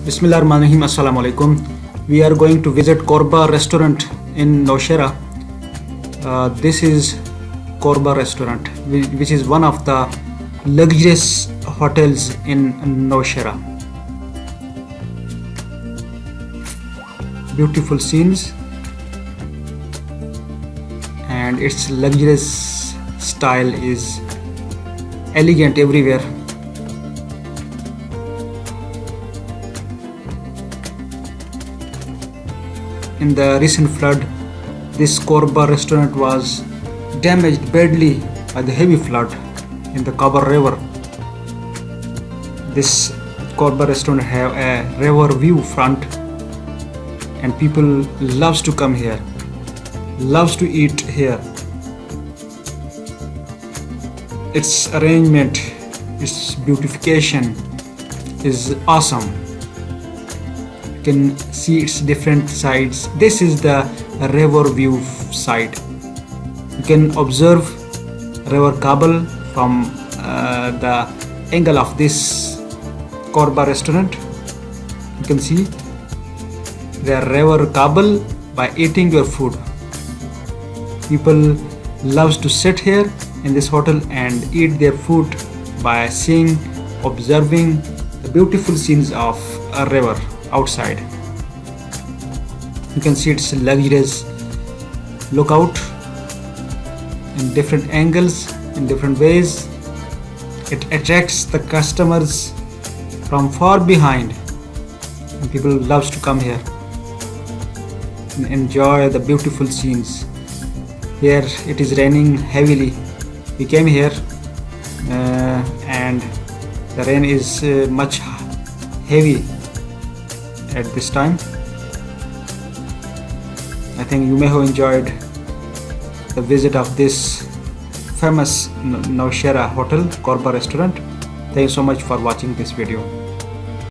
Bismillahirrahmanirrahim. Assalamu alaikum. We are going to visit Korba Restaurant in Nowshera. This is Korba Restaurant, which is one of the luxurious hotels in Nowshera. Beautiful scenes and its luxurious style is elegant everywhere. In the recent flood, this Korba restaurant was damaged badly by the heavy flood in the Kabul river. This Korba restaurant have a river view front, and people loves to come here, loves to eat here. Its arrangement, its beautification is awesome. You can see its different sides. This is the river view side. You can observe river Kabul from the angle of this Korba restaurant. You can see the river Kabul by eating your food. People loves to sit here in this hotel and eat their food by seeing, observing the beautiful scenes of a river outside. You can see its luxurious lookout in different angles, in different ways. It attracts the customers from far behind, and people loves to come here and enjoy the beautiful scenes. Here it is raining heavily. We came here and the rain is much heavy at this time. I think you may have enjoyed the visit of this famous Nowshera hotel, Korba restaurant. Thank you so much for watching this video.